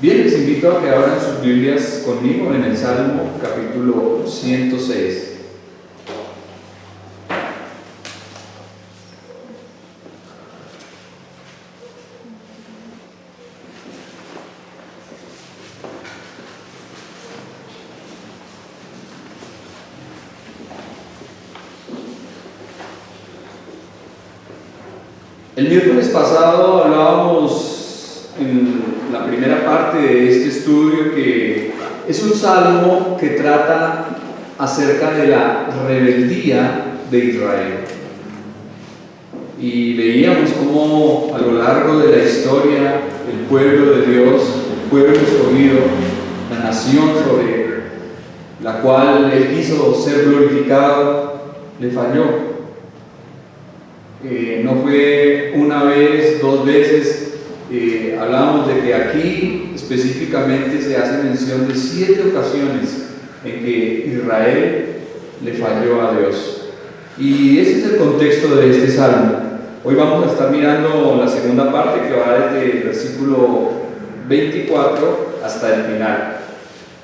Bien, les invito a que abran sus Biblias conmigo en el Salmo capítulo 106. El miércoles pasado hablábamos en la primera parte de este estudio que es un salmo que trata acerca de la rebeldía de Israel. Y veíamos cómo a lo largo de la historia el pueblo de Dios, el pueblo escogido, la nación sobre la cual Él quiso ser glorificado, le falló. No fue una vez, dos veces, hablamos de que aquí específicamente se hace mención de 7 ocasiones en que Israel le falló a Dios. Y ese es el contexto de este salmo. Hoy vamos a estar mirando la segunda parte que va desde el versículo 24 hasta el final.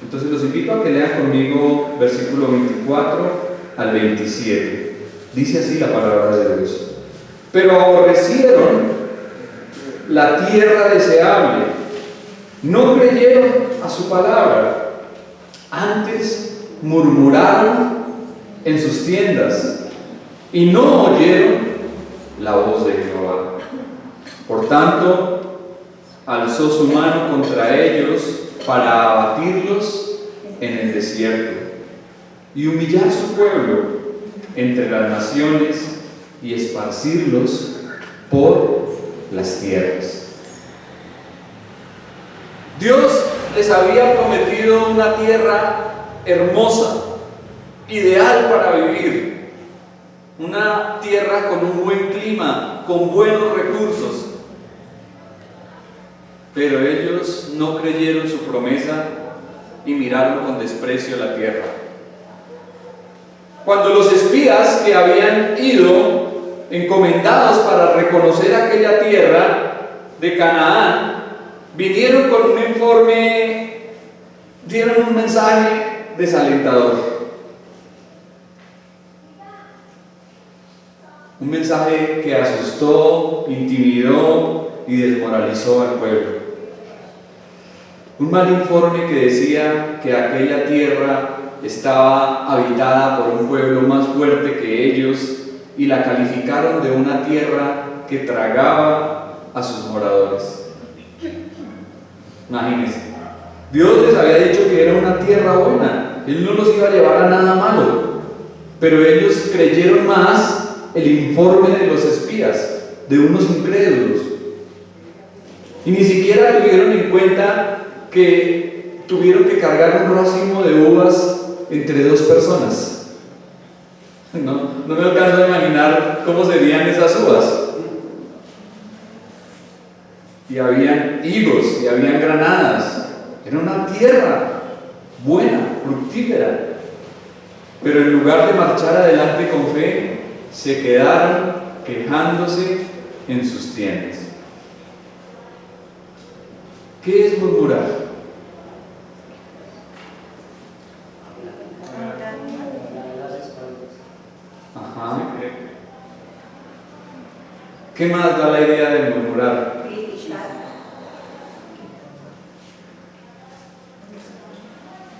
Entonces los invito a que lean conmigo versículo 24 al 27. Dice así la palabra de Dios. Pero aborrecieron la tierra deseable, no creyeron a su palabra, antes murmuraron en sus tiendas y no oyeron la voz de Jehová. Por tanto, alzó su mano contra ellos para abatirlos en el desierto y humillar su pueblo entre las naciones y esparcirlos por las tierras. Dios les había prometido una tierra hermosa, ideal para vivir, una tierra con un buen clima, con buenos recursos, pero ellos no creyeron su promesa y miraron con desprecio la tierra. Cuando los espías que habían ido encomendados para reconocer aquella tierra de Canaán, vinieron con un informe, dieron un mensaje desalentador. Un mensaje que asustó, intimidó y desmoralizó al pueblo. Un mal informe que decía que aquella tierra estaba habitada por un pueblo más fuerte que ellos y la calificaron de una tierra que tragaba a sus moradores. Imagínense, Dios les había dicho que era una tierra buena, Él no los iba a llevar a nada malo, pero ellos creyeron más el informe de los espías, de unos incrédulos, y ni siquiera tuvieron en cuenta que tuvieron que cargar un racimo de uvas entre 2 personas. No me alcanzo a imaginar cómo serían esas uvas. Y habían higos, y habían granadas. Era una tierra buena, fructífera. Pero en lugar de marchar adelante con fe, se quedaron quejándose en sus tiendas. ¿Qué es murmurar? ¿Qué más da la idea de murmurar?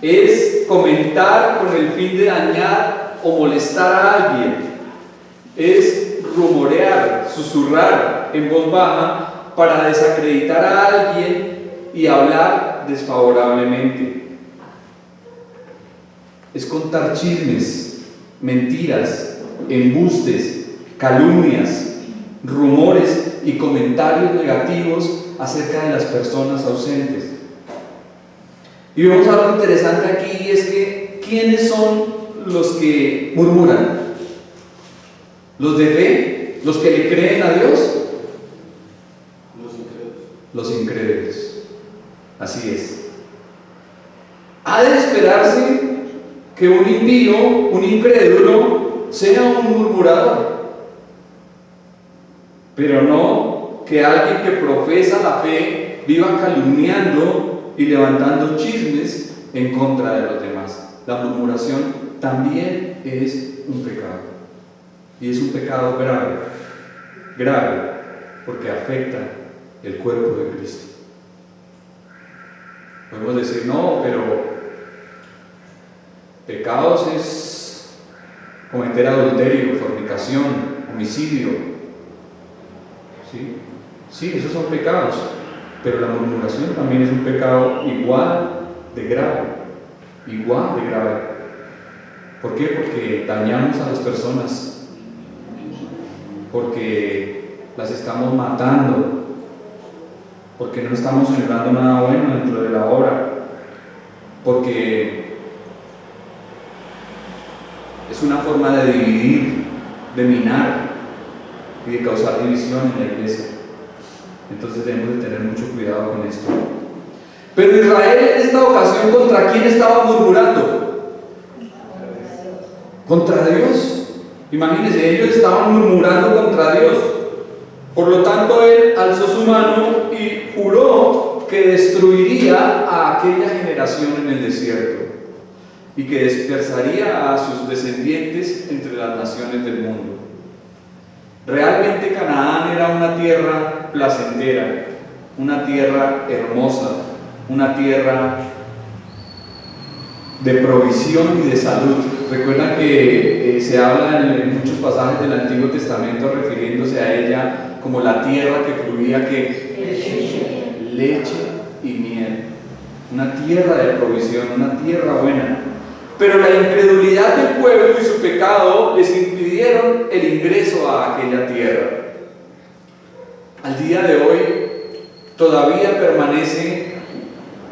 Es comentar con el fin de dañar o molestar a alguien. Es rumorear, susurrar en voz baja para desacreditar a alguien y hablar desfavorablemente. Es contar chismes, mentiras, embustes, calumnias, rumores y comentarios negativos acerca de las personas ausentes. Y vemos algo interesante aquí, y es que ¿quiénes son los que murmuran? ¿Los de fe? ¿Los que le creen a Dios? Los incrédulos. Así es. Ha de esperarse que un impío, un incrédulo, sea un murmurador, pero no que alguien que profesa la fe viva calumniando y levantando chismes en contra de los demás. La murmuración también es un pecado. Y es un pecado grave, grave, porque afecta el cuerpo de Cristo. Podemos decir, no, pero pecados es cometer adulterio, fornicación, homicidio. ¿Sí? Sí, esos son pecados, pero la murmuración también es un pecado igual de grave, igual de grave. ¿Por qué? Porque dañamos a las personas, porque las estamos matando, porque no estamos sembrando nada bueno dentro de la obra, porque es una forma de dividir, de minar y de causar división en la iglesia. Entonces debemos de tener mucho cuidado con esto. Pero Israel en esta ocasión, ¿contra quién estaba murmurando? Contra Dios. Imagínense, ellos estaban murmurando contra Dios. Por lo tanto, él alzó su mano y juró que destruiría a aquella generación en el desierto y que dispersaría a sus descendientes entre las naciones del mundo. Realmente Canaán era una tierra placentera, una tierra hermosa, una tierra de provisión y de salud. Recuerdan que se habla en muchos pasajes del Antiguo Testamento refiriéndose a ella como la tierra que fluía leche y miel. Una tierra de provisión, una tierra buena. Pero la incredulidad del pueblo y su pecado les impidieron el ingreso a aquella tierra. Al día de hoy todavía permanece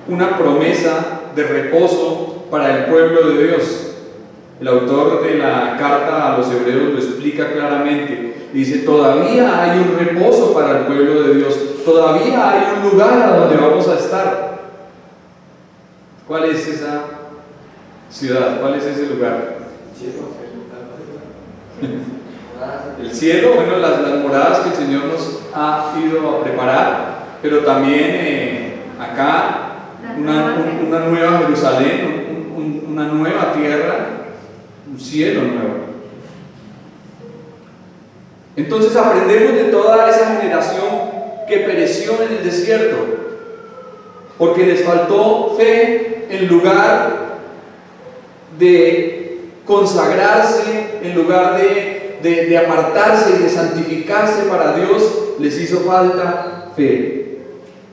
una promesa de reposo para el pueblo de Dios. El autor de la carta a los hebreos lo explica claramente. Dice, todavía hay un reposo para el pueblo de Dios, todavía hay un lugar a donde vamos a estar. ¿Cuál es esa ciudad? ¿Cuál es ese lugar? El cielo, bueno, las moradas que el Señor nos ha ido a preparar, pero también acá una nueva Jerusalén, una nueva tierra, un cielo nuevo. Entonces aprendemos de toda esa generación que pereció en el desierto, porque les faltó fe en lugar de consagrarse, en lugar de apartarse y de santificarse para Dios, les hizo falta fe.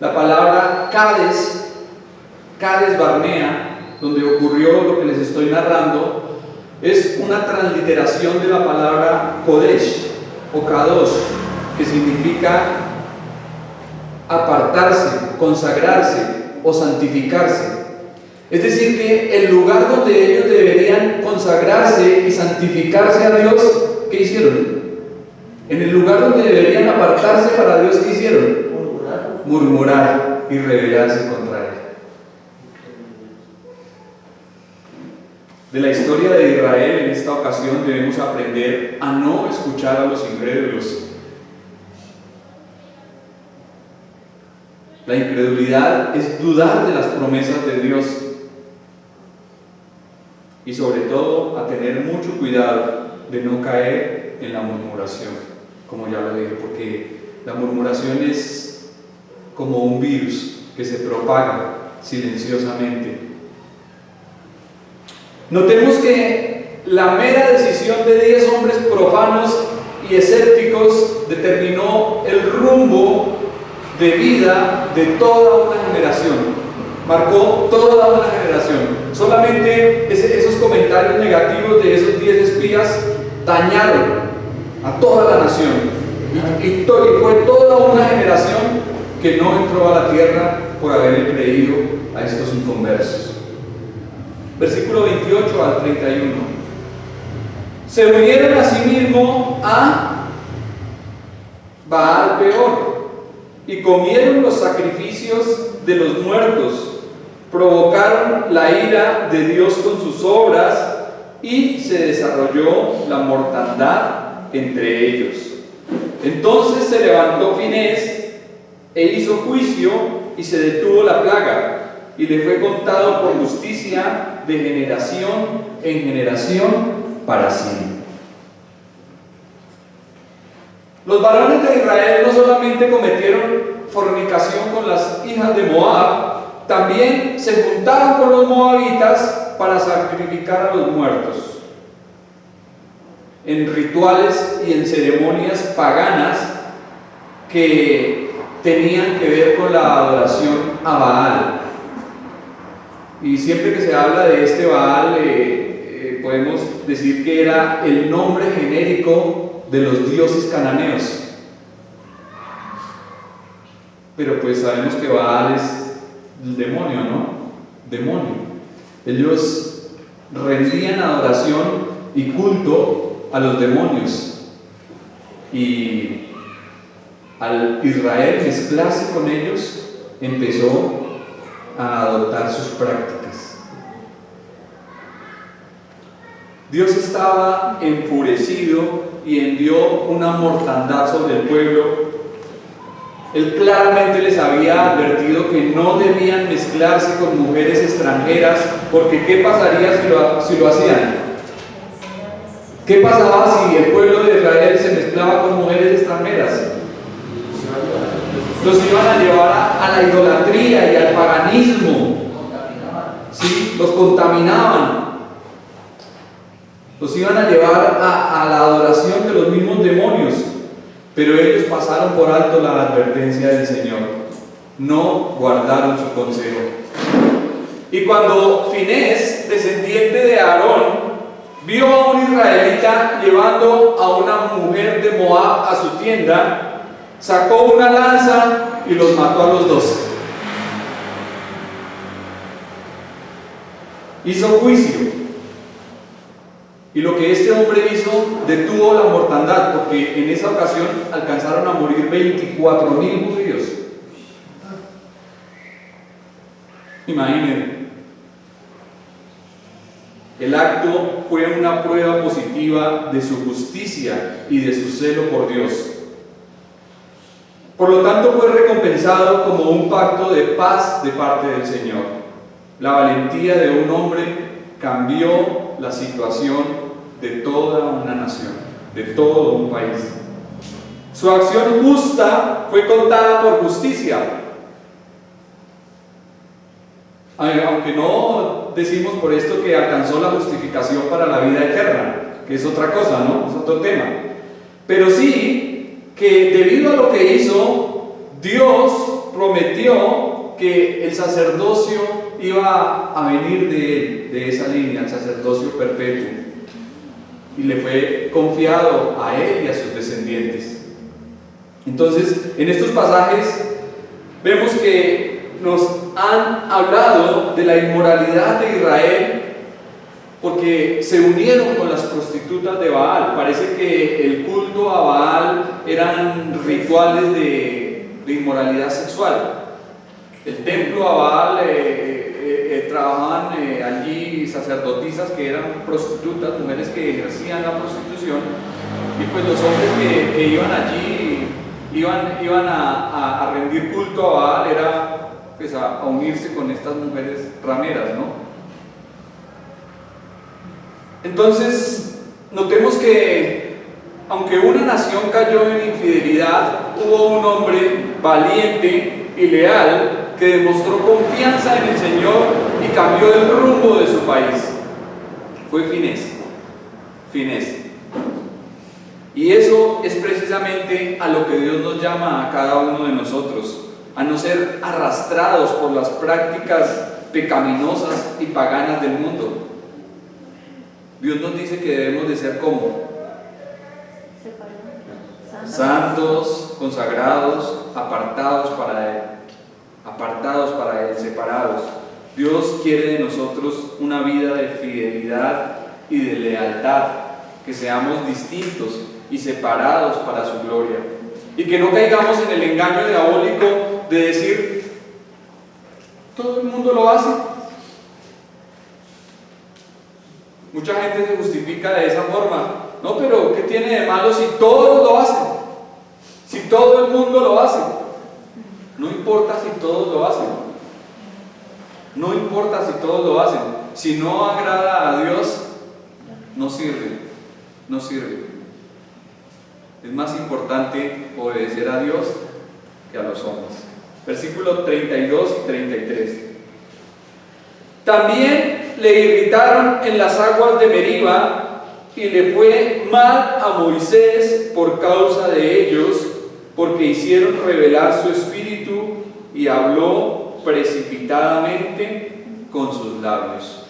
La palabra Cades Barnea, donde ocurrió lo que les estoy narrando, es una transliteración de la palabra Kodesh o Kadosh, que significa apartarse, consagrarse o santificarse. Es decir, que el lugar donde ellos deberían consagrarse y santificarse a Dios, ¿qué hicieron? En el lugar donde deberían apartarse para Dios, ¿qué hicieron? Murmurar y rebelarse contra Él. De la historia de Israel en esta ocasión debemos aprender a no escuchar a los incrédulos. La incredulidad es dudar de las promesas de Dios y sobre todo a tener mucho cuidado de no caer en la murmuración, como ya lo dije, porque la murmuración es como un virus que se propaga silenciosamente. Notemos que la mera decisión de 10 hombres profanos y escépticos determinó el rumbo de vida de toda una generación, marcó toda una generación. Solamente esos comentarios negativos de esos 10 espías dañaron a toda la nación y fue toda una generación que no entró a la tierra por haber creído a estos inconversos. Versículo 28 al 31. Se unieron a sí mismo a Baal Peor y comieron los sacrificios de los muertos, provocaron la ira de Dios con sus obras y se desarrolló la mortandad entre ellos. Entonces se levantó Finés e hizo juicio y se detuvo la plaga, y le fue contado por justicia de generación en generación para siempre. Los varones de Israel no solamente cometieron fornicación con las hijas de Moab, también se juntaron con los moabitas para sacrificar a los muertos en rituales y en ceremonias paganas que tenían que ver con la adoración a Baal. Y siempre que se habla de este Baal, podemos decir que era el nombre genérico de los dioses cananeos. Pero pues sabemos que Baal es el demonio, ¿no? Demonio. Ellos rendían adoración y culto a los demonios. Y al Israel mezclarse con ellos, empezó a adoptar sus prácticas. Dios estaba enfurecido y envió una mortandad sobre el pueblo. Él claramente les había advertido que no debían mezclarse con mujeres extranjeras, porque ¿qué pasaría si lo hacían? ¿Qué pasaba si el pueblo de Israel se mezclaba con mujeres extranjeras? Los iban a llevar a la idolatría y al paganismo. ¿Sí? Los contaminaban. Los iban a llevar a la adoración de los mismos demonios. Pero ellos pasaron por alto la advertencia del Señor. No guardaron su consejo. Y cuando Finés, descendiente de Aarón, vio a un israelita llevando a una mujer de Moab a su tienda, sacó una lanza y los mató a los dos. Hizo juicio. Y lo que este hombre hizo detuvo la mortandad, porque en esa ocasión alcanzaron a morir 24,000 judíos. Imaginen. El acto fue una prueba positiva de su justicia y de su celo por Dios. Por lo tanto, fue recompensado como un pacto de paz de parte del Señor. La valentía de un hombre cambió la situación de toda una nación, de todo un país. Su acción justa fue contada por justicia. Aunque no decimos por esto que alcanzó la justificación para la vida eterna, que es otra cosa, ¿no? Es otro tema. Pero sí que debido a lo que hizo, Dios prometió que el sacerdocio iba a venir de esa línea, el sacerdocio perpetuo, y le fue confiado a él y a sus descendientes. Entonces, en estos pasajes vemos que nos han hablado de la inmoralidad de Israel, porque se unieron con las prostitutas de Baal. Parece que el culto a Baal eran rituales de inmoralidad sexual. El templo a Baal trabajaban allí sacerdotisas que eran prostitutas, mujeres que ejercían la prostitución, y pues los hombres que iban allí iban a rendir culto a Baal, era pues a unirse con estas mujeres rameras, ¿no? Entonces, notemos que aunque una nación cayó en infidelidad, hubo un hombre valiente y leal que demostró confianza en el Señor y cambió el rumbo de su país. Fue Finés. Y eso es precisamente a lo que Dios nos llama a cada uno de nosotros, a no ser arrastrados por las prácticas pecaminosas y paganas del mundo. Dios nos dice que debemos de ser como santos, consagrados, apartados para Él, separados. Dios quiere de nosotros una vida de fidelidad y de lealtad, que seamos distintos y separados para su gloria, y que no caigamos en el engaño diabólico de decir, todo el mundo lo hace. Mucha gente se justifica de esa forma. No, pero ¿qué tiene de malo si todos lo hacen? Si todo el mundo lo hace. No importa si todos lo hacen. No importa si todos lo hacen. Si no agrada a Dios, no sirve. No sirve. Es más importante obedecer a Dios que a los hombres. Versículos 32 y 33. También le irritaron en las aguas de Meriba, y le fue mal a Moisés por causa de ellos, porque hicieron rebelar su espíritu y habló precipitadamente con sus labios.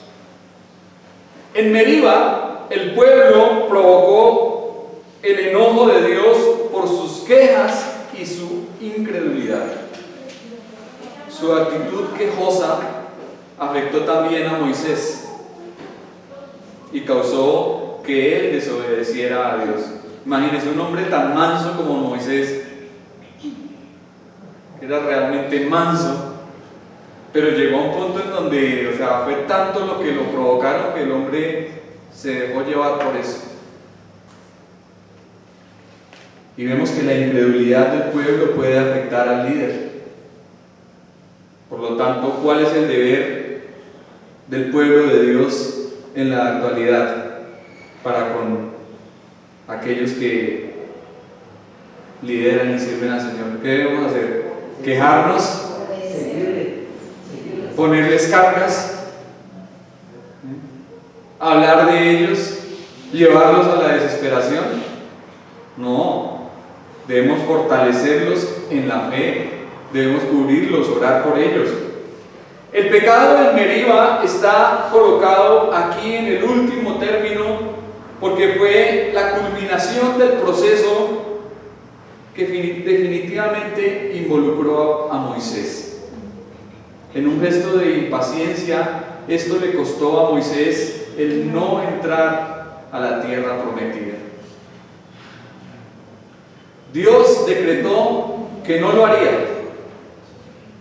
En Meriba, el pueblo provocó el enojo de Dios por sus quejas y su incredulidad. Su actitud quejosa afectó también a Moisés y causó que él desobedeciera a Dios. Imagínense un hombre tan manso como Moisés, era realmente manso, pero llegó a un punto en donde, fue tanto lo que lo provocaron que el hombre se dejó llevar por eso. Y vemos que la incredulidad del pueblo puede afectar al líder. Por lo tanto, ¿cuál es el deber del pueblo de Dios en la actualidad para con aquellos que lideran y sirven al Señor? ¿Qué debemos hacer? ¿Quejarnos? ¿Ponerles cargas? ¿Hablar de ellos? ¿Llevarlos a la desesperación? No, debemos fortalecerlos en la fe, debemos cubrirlos, orar por ellos. El pecado del Meriba está colocado aquí en el último término porque fue la culminación del proceso que definitivamente involucró a Moisés. En un gesto de impaciencia, esto le costó a Moisés el no entrar a la tierra prometida. Dios decretó que no lo haría,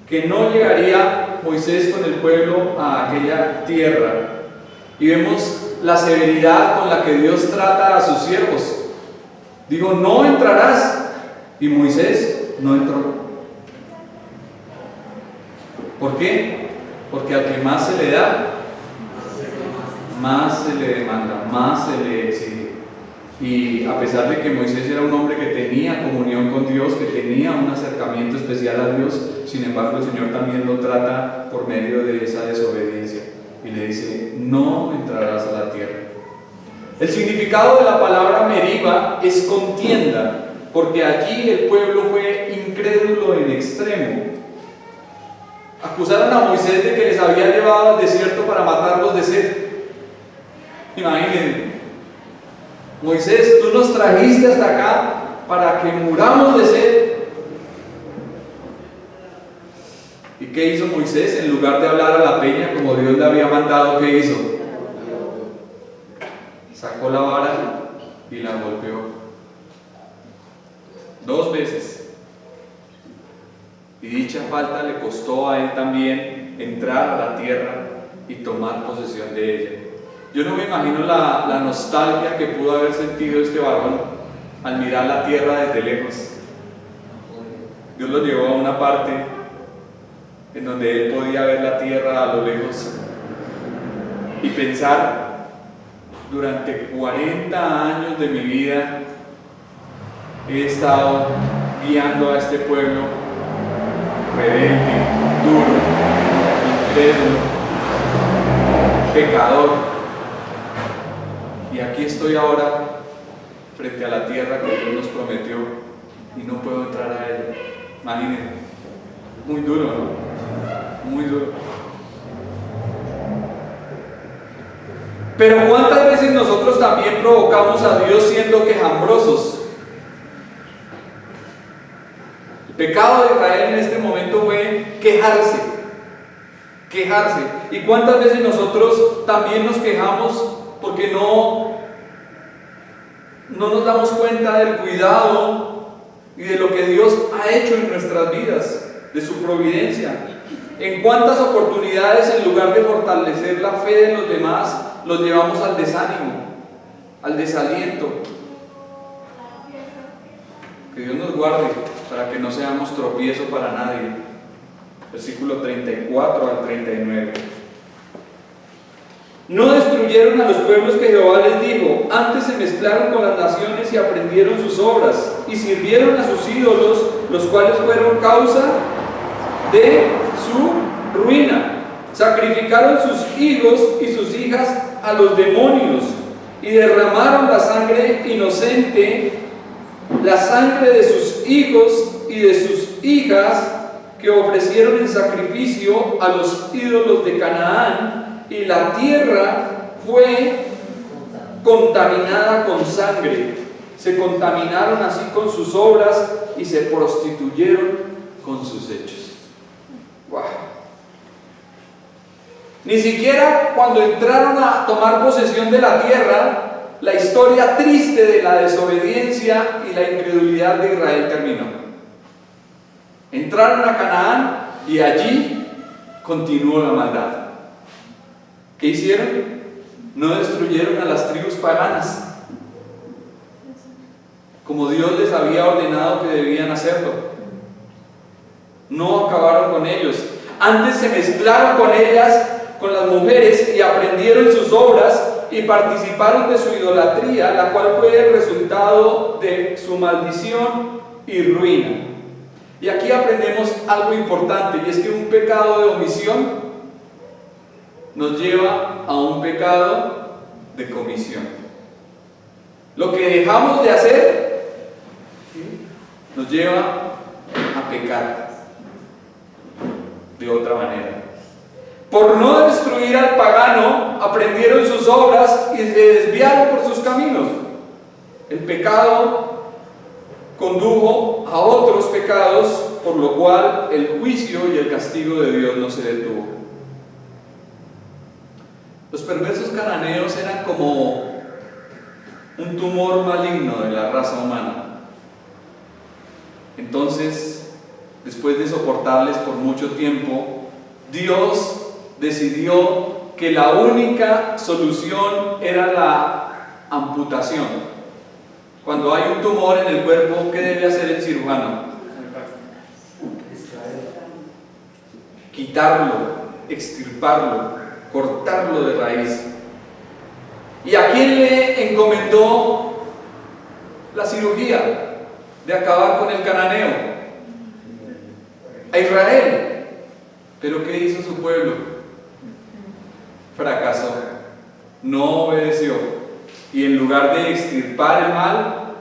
que no llegaría Moisés con el pueblo a aquella tierra. Y vemos la severidad con la que Dios trata a sus siervos. Digo, no entrarás. Y Moisés no entró. ¿Por qué? Porque al que más se le da, más se le demanda, más se le exige. Y a pesar de que Moisés era un hombre que tenía comunión con Dios, que tenía un acercamiento especial a Dios, sin embargo el Señor también lo trata por medio de esa desobediencia y le dice, no entrarás a la tierra. El significado de la palabra Meriba es contienda, porque allí el pueblo fue incrédulo en extremo. Acusaron a Moisés de que les había llevado al desierto para matarlos de sed. Imagínense, Moisés, tú nos trajiste hasta acá para que muramos de sed. ¿Y qué hizo Moisés? En lugar de hablar a la peña como Dios le había mandado, ¿qué hizo? Sacó la vara y la golpeó 2 veces. Y dicha falta le costó a él también entrar a la tierra y tomar posesión de ella. Yo no me imagino la nostalgia que pudo haber sentido este varón al mirar la tierra desde lejos. Dios lo llevó a una parte en donde él podía ver la tierra a lo lejos y pensar, durante 40 años de mi vida he estado guiando a este pueblo rebelde, duro, incrédulo, pecador, y aquí estoy ahora frente a la tierra que Dios nos prometió y no puedo entrar a ella. Imagínense, muy duro, ¿no? Muy duro. Pero ¿cuántas veces nosotros también provocamos a Dios siendo quejambrosos? El pecado de Israel en este momento fue quejarse. ¿Y cuántas veces nosotros también nos quejamos porque no nos damos cuenta del cuidado y de lo que Dios ha hecho en nuestras vidas, de su providencia? ¿En cuántas oportunidades, en lugar de fortalecer la fe de los demás, los llevamos al desánimo, al desaliento? Que Dios nos guarde para que no seamos tropiezo para nadie. Versículo 34 al 39. No destruyeron a los pueblos que Jehová les dijo, antes se mezclaron con las naciones y aprendieron sus obras, y sirvieron a sus ídolos, los cuales fueron causa de su ruina. Sacrificaron sus hijos y sus hijas a los demonios, y derramaron la sangre inocente, la sangre de sus hijos y de sus hijas, que ofrecieron en sacrificio a los ídolos de Canaán, y la tierra fue contaminada con sangre. Se contaminaron así con sus obras y se prostituyeron con sus hechos. ¡Wow! Ni siquiera cuando entraron a tomar posesión de la tierra, la historia triste de la desobediencia y la incredulidad de Israel terminó. Entraron a Canaán y allí continuó la maldad. ¿Qué hicieron? No destruyeron a las tribus paganas, como Dios les había ordenado que debían hacerlo. No acabaron con ellos. Antes se mezclaron con ellas, con las mujeres, y aprendieron sus obras y participaron de su idolatría, la cual fue el resultado de su maldición y ruina. Y aquí aprendemos algo importante, y es que un pecado de omisión nos lleva a un pecado de comisión. Lo que dejamos de hacer nos lleva a pecar de otra manera. Por no destruir al pagano, aprendieron sus obras y se desviaron por sus caminos. El pecado condujo a otros pecados, por lo cual el juicio y el castigo de Dios no se detuvo. Los perversos cananeos eran como un tumor maligno de la raza humana. Entonces, después de soportarles por mucho tiempo, Dios decidió que la única solución era la amputación. Cuando hay un tumor en el cuerpo, ¿qué debe hacer el cirujano? Quitarlo, extirparlo, cortarlo de raíz. ¿Y a quién le encomendó la cirugía de acabar con el cananeo? A Israel. ¿Pero qué hizo su pueblo? Fracasó, no obedeció, y en lugar de extirpar el mal,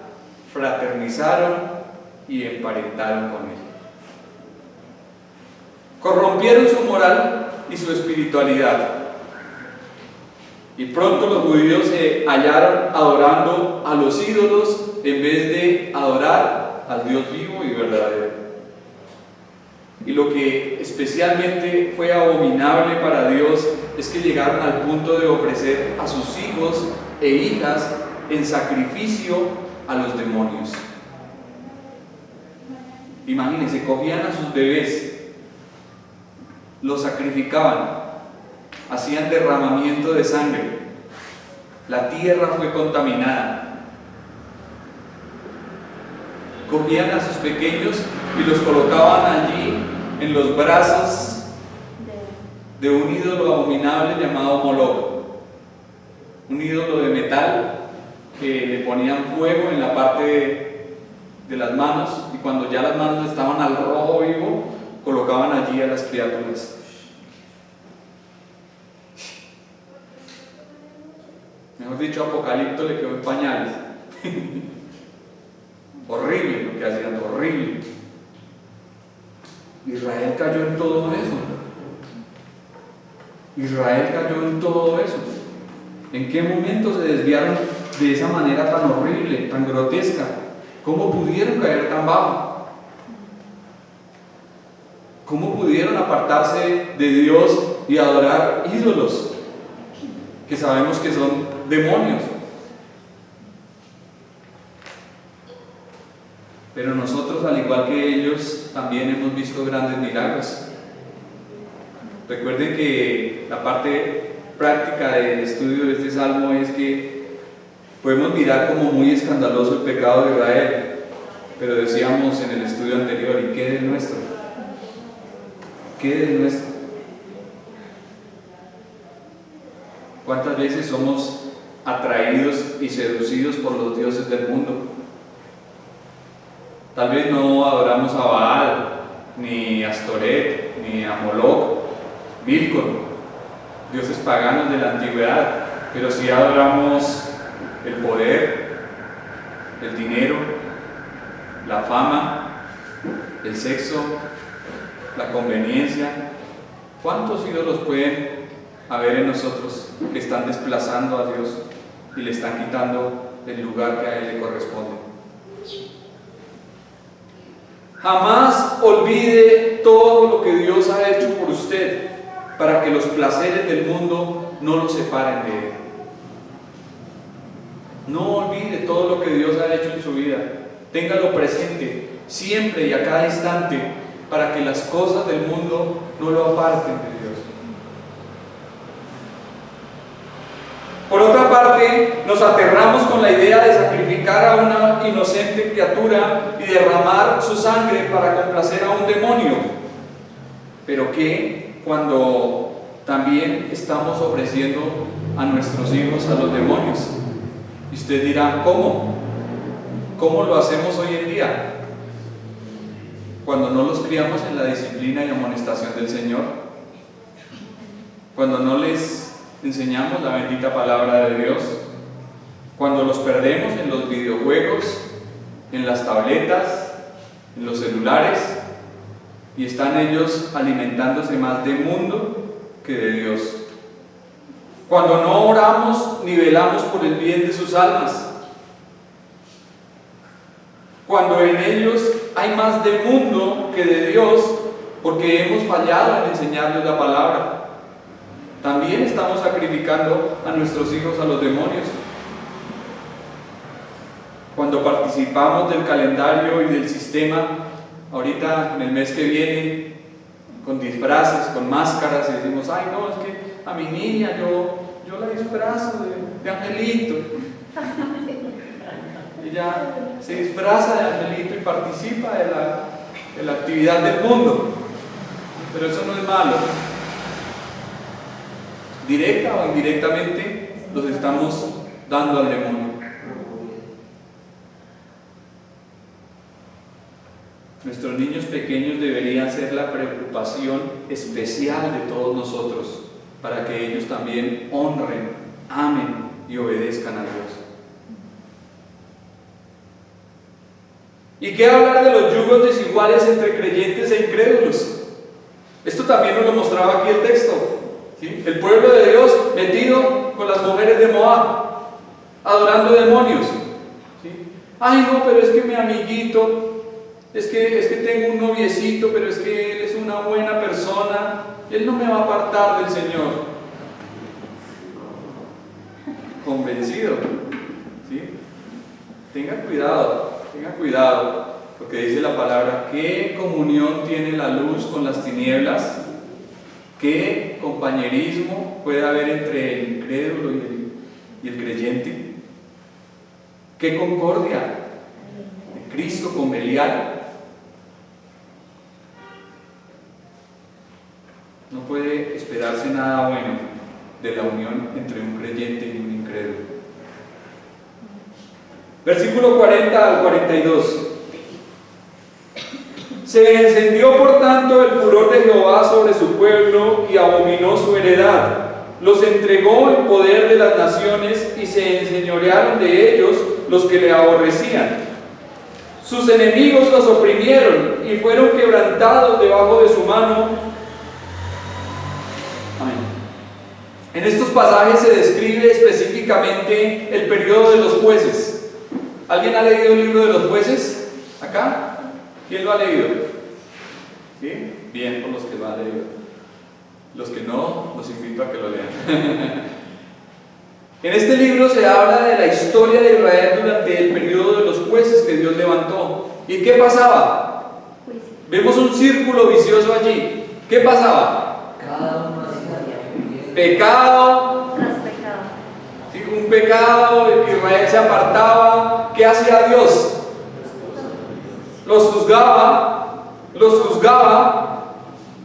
fraternizaron y emparentaron con él. Corrompieron su moral y su espiritualidad, y pronto los judíos se hallaron adorando a los ídolos en vez de adorar al Dios vivo y verdadero. Y lo que especialmente fue abominable para Dios es que llegaron al punto de ofrecer a sus hijos e hijas en sacrificio a los demonios. Imagínense, cogían a sus bebés, los sacrificaban, hacían derramamiento de sangre, la tierra fue contaminada. Cogían a sus pequeños y los colocaban allí en los brazos de un ídolo abominable llamado Moloch, un ídolo de metal que le ponían fuego en la parte de las manos, y cuando ya las manos estaban al rojo vivo, colocaban allí a las criaturas. Mejor dicho, Apocalipto le quedó en pañales. Horrible lo que hacían, horrible. Israel cayó en todo eso. Israel cayó en todo eso. ¿En qué momento se desviaron de esa manera tan horrible, tan grotesca? ¿Cómo pudieron caer tan bajo? ¿Cómo pudieron apartarse de Dios y adorar ídolos que sabemos que son demonios? Pero nosotros, al igual que ellos, también hemos visto grandes milagros. Recuerden que la parte práctica del estudio de este salmo es que podemos mirar como muy escandaloso el pecado de Israel, Pero decíamos en el estudio anterior, ¿y qué del nuestro? ¿Qué del nuestro? ¿Cuántas veces somos atraídos y seducidos por los dioses del mundo? Tal vez no adoramos a Baal, ni a Astoret, ni a Moloch, Milcom, dioses paganos de la antigüedad, pero sí adoramos el poder, el dinero, la fama, el sexo, la conveniencia. ¿Cuántos ídolos pueden haber en nosotros que están desplazando a Dios y le están quitando el lugar que a Él le corresponde? Jamás olvide todo lo que Dios ha hecho por usted para que los placeres del mundo no lo separen de Él. No olvide todo lo que Dios ha hecho en su vida. Téngalo presente siempre y a cada instante para que las cosas del mundo no lo aparten de Dios. Por otra parte, nos aterramos con la idea de sacrificar a una inocente criatura y derramar su sangre para complacer a un demonio. Pero ¿qué cuando también estamos ofreciendo a nuestros hijos a los demonios? Y usted dirá, ¿cómo? ¿Cómo lo hacemos hoy en día? Cuando no los criamos en la disciplina y amonestación del Señor, cuando no les enseñamos la bendita palabra de Dios, cuando los perdemos en los videojuegos, en las tabletas, en los celulares, y están ellos alimentándose más de mundo que de Dios. Cuando no oramos ni velamos por el bien de sus almas, cuando en ellos hay más de mundo que de Dios, porque hemos fallado en enseñarles la palabra. También estamos sacrificando a nuestros hijos a los demonios. Cuando participamos del calendario y del sistema, ahorita en el mes que viene, con disfraces, con máscaras, y decimos, ay no, es que a mi niña yo la disfrazo de angelito. Ella se disfraza de angelito y participa de la actividad del mundo. Pero eso no es malo. Directa o indirectamente los estamos dando al demonio. Nuestros niños pequeños deberían ser la preocupación especial de todos nosotros, para que ellos también honren, amen y obedezcan a Dios. ¿Y qué hablar de los yugos desiguales entre creyentes e incrédulos? Esto también nos lo mostraba aquí el texto. ¿Sí? El pueblo de Dios metido con las mujeres de Moab, adorando demonios. ¿Sí? Ay no, pero es que mi amiguito, es que tengo un noviecito, pero es que él es una buena persona, él no me va a apartar del Señor. Convencido. ¿Sí? Tenga cuidado, porque dice la palabra, ¿qué comunión tiene la luz con las tinieblas? ¿Qué compañerismo puede haber entre el incrédulo y el creyente? ¿Qué concordia de Cristo con Belial? No puede esperarse nada bueno de la unión entre un creyente y un incrédulo. Versículo 40 al 42. Se encendió por tanto el furor de Jehová sobre su pueblo y abominó su heredad. Los entregó en poder de las naciones y se enseñorearon de ellos los que le aborrecían. Sus enemigos los oprimieron y fueron quebrantados debajo de su mano. Amén. En estos pasajes se describe específicamente el periodo de los jueces. ¿Alguien ha leído el libro de los jueces? ¿Acá? ¿Quién lo ha leído? ¿Sí? Bien, por los que lo han leído. Los que no, los invito a que lo lean. En este libro se habla de la historia de Israel durante el periodo de los jueces que Dios levantó. ¿Y qué pasaba? Vemos un círculo vicioso allí. ¿Qué pasaba? Cada uno hacía pecado. ¿Sí? Un pecado, Israel se apartaba. ¿Qué hacía Dios? los juzgaba.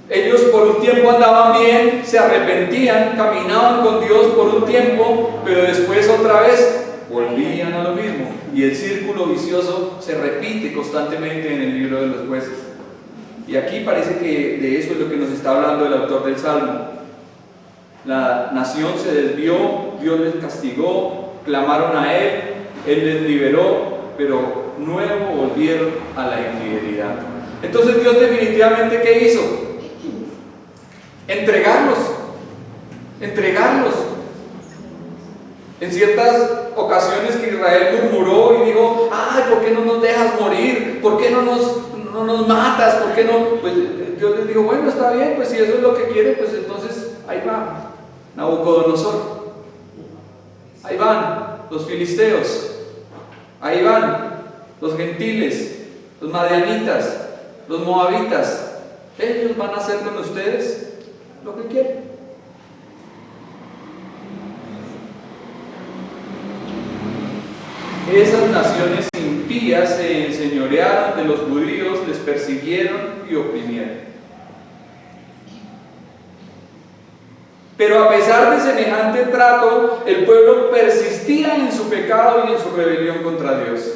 Ellos por un tiempo andaban bien, se arrepentían, caminaban con Dios por un tiempo, pero después otra vez volvían a lo mismo. Y el círculo vicioso se repite constantemente en el libro de los jueces. Y aquí parece que de eso es lo que nos está hablando el autor del Salmo. La nación se desvió, Dios les castigó, clamaron a Él les liberó, pero nuevo volvieron a la infidelidad. Entonces Dios definitivamente, ¿qué hizo? Entregarlos. En ciertas ocasiones que Israel murmuró y dijo: ay, ¿por qué no nos dejas morir? ¿Por qué no nos matas? ¿Por qué no? Pues Dios les dijo: bueno, está bien, pues si eso es lo que quiere, pues entonces ahí va Nabucodonosor, ahí van los filisteos, ahí van los gentiles, los madianitas, los moabitas. Ellos van a hacer con ustedes lo que quieren. Esas naciones impías se enseñorearon de los judíos, les persiguieron y oprimieron. Pero a pesar de semejante trato, el pueblo persistía en su pecado y en su rebelión contra Dios.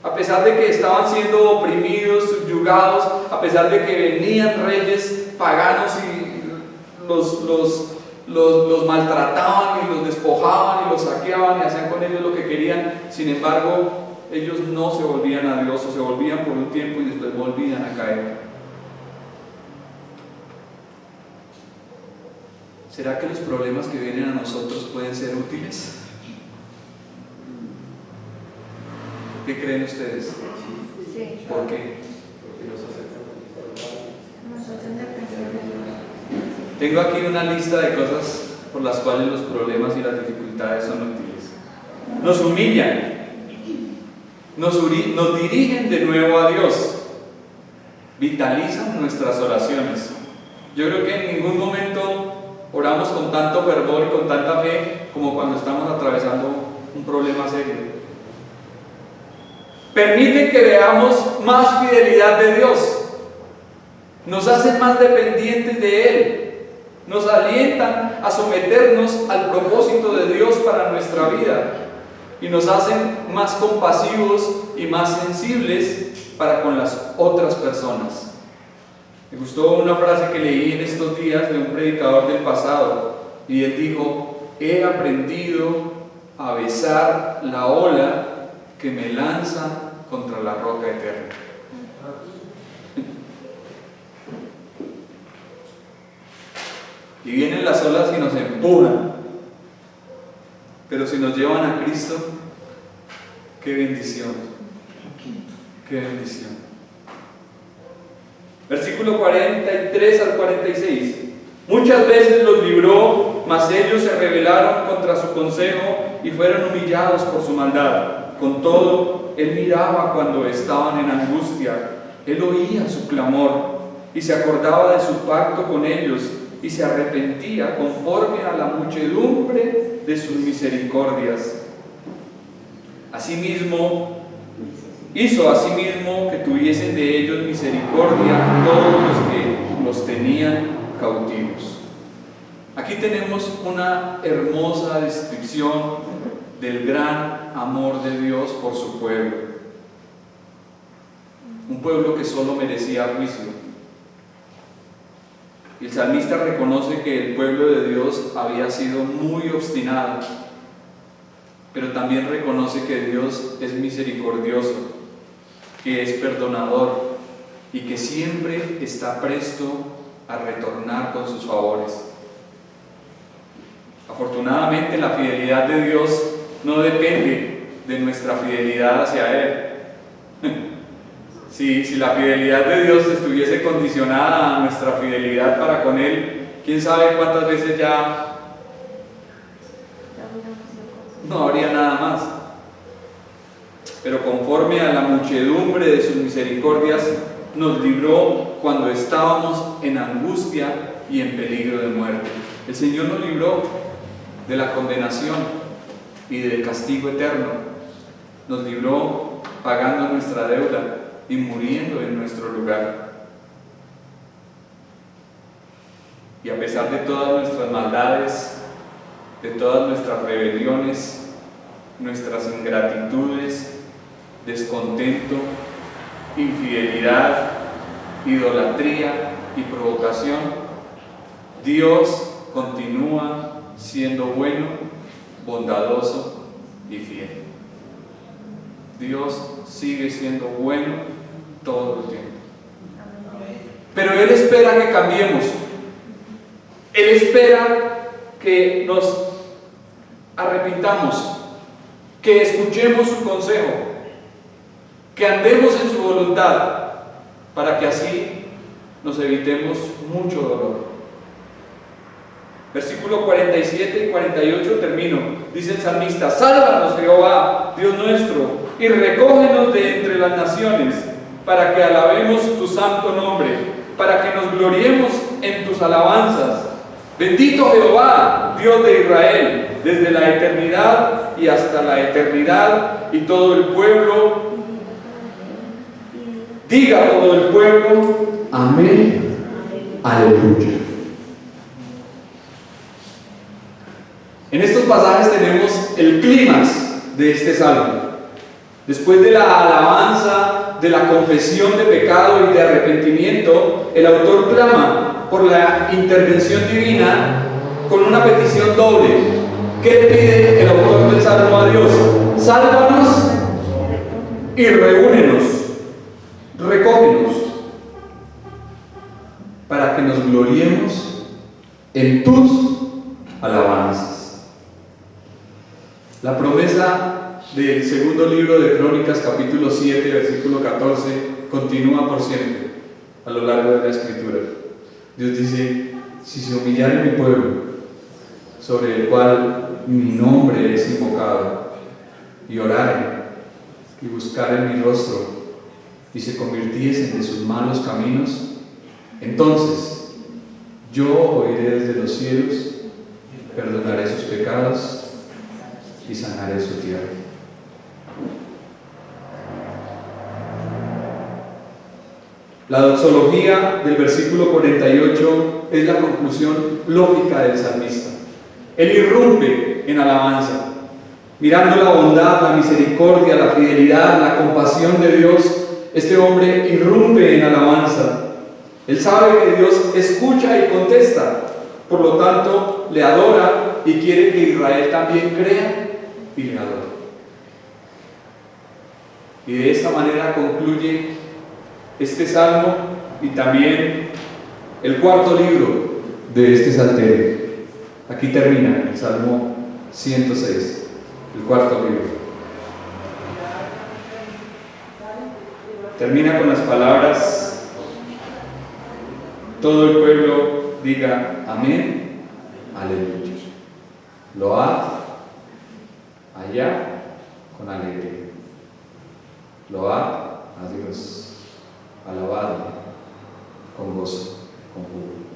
A pesar de que estaban siendo oprimidos, subyugados, a pesar de que venían reyes paganos y los maltrataban y los despojaban y los saqueaban y hacían con ellos lo que querían. Sin embargo, ellos no se volvían a Dios, o se volvían por un tiempo y después volvían a caer. ¿Será que los problemas que vienen a nosotros pueden ser útiles? ¿Qué creen ustedes? Sí. ¿Por qué? Tengo aquí una lista de cosas por las cuales los problemas y las dificultades son útiles. Nos humillan, nos dirigen de nuevo a Dios, vitalizan nuestras oraciones. Yo creo que en ningún momento oramos con tanto fervor y con tanta fe como cuando estamos atravesando un problema serio. Permiten que veamos más fidelidad de Dios, nos hacen más dependientes de Él, nos alientan a someternos al propósito de Dios para nuestra vida y nos hacen más compasivos y más sensibles para con las otras personas. Me gustó una frase que leí en estos días de un predicador del pasado, y él dijo: he aprendido a besar la ola que me lanza contra la roca eterna. Y vienen las olas y nos empujan, pero si nos llevan a Cristo, qué bendición, qué bendición. Versículo 43 al 46. Muchas veces los libró, mas ellos se rebelaron contra su consejo y fueron humillados por su maldad. Con todo, Él miraba cuando estaban en angustia, Él oía su clamor y se acordaba de su pacto con ellos y se arrepentía conforme a la muchedumbre de sus misericordias. Hizo asimismo que tuviesen de ellos misericordia todos los que los tenían cautivos. Aquí tenemos una hermosa descripción del gran amor de Dios por su pueblo. Un pueblo que solo merecía juicio. Y el salmista reconoce que el pueblo de Dios había sido muy obstinado, pero también reconoce que Dios es misericordioso, que es perdonador y que siempre está presto a retornar con sus favores. Afortunadamente, la fidelidad de Dios no depende de nuestra fidelidad hacia Él. Si la fidelidad de Dios estuviese condicionada a nuestra fidelidad para con Él, quién sabe cuántas veces ya no habría nada más. Pero conforme a la muchedumbre de sus misericordias, nos libró cuando estábamos en angustia y en peligro de muerte. El Señor nos libró de la condenación y del castigo eterno. Nos libró pagando nuestra deuda. y muriendo en nuestro lugar. Y a pesar de todas nuestras maldades, de todas nuestras rebeliones, nuestras ingratitudes, descontento, infidelidad, idolatría y provocación, Dios continúa siendo bueno, bondadoso y fiel. Dios sigue siendo bueno todo el tiempo. Pero Él espera que cambiemos. Él espera que nos arrepintamos, que escuchemos su consejo, que andemos en su voluntad, para que así nos evitemos mucho dolor. Versículo 47 y 48 termino. Dice el salmista: sálvanos, Jehová, Dios nuestro, y recógenos de entre las naciones, para que alabemos tu santo nombre, para que nos gloriemos en tus alabanzas. Bendito Jehová, Dios de Israel, desde la eternidad y hasta la eternidad. Y todo el pueblo, diga todo el pueblo, amén, aleluya. En estos pasajes tenemos el clímax de este salmo. Después de la alabanza, de la confesión de pecado y de arrepentimiento, el autor clama por la intervención divina con una petición doble. ¿Qué le pide el autor del salmo a Dios? Sálvanos y reúnenos, recógenos, para que nos gloriemos en tus alabanzas. La promesa del segundo libro de Crónicas, capítulo 7, versículo 14, continúa por siempre a lo largo de la Escritura. Dios dice: si se humillare mi pueblo, sobre el cual mi nombre es invocado, y oraren y buscaren mi rostro, y se convirtiesen de sus malos caminos, entonces yo oiré desde los cielos, perdonaré sus pecados y sanaré su tierra. La doxología del versículo 48 es la conclusión lógica del salmista. Él irrumpe en alabanza, mirando la bondad, la misericordia, la fidelidad, la compasión de Dios. Este hombre irrumpe en alabanza. Él sabe que Dios escucha y contesta, por lo tanto le adora y quiere que Israel también crea y le adore. Y de esta manera concluye este salmo y también el cuarto libro de este salterio. Aquí termina el Salmo 106, el cuarto libro. Termina con las palabras: todo el pueblo diga amén, aleluya. Load allá con alegría. Load a Dios, alabadle con gozo, con júbilo.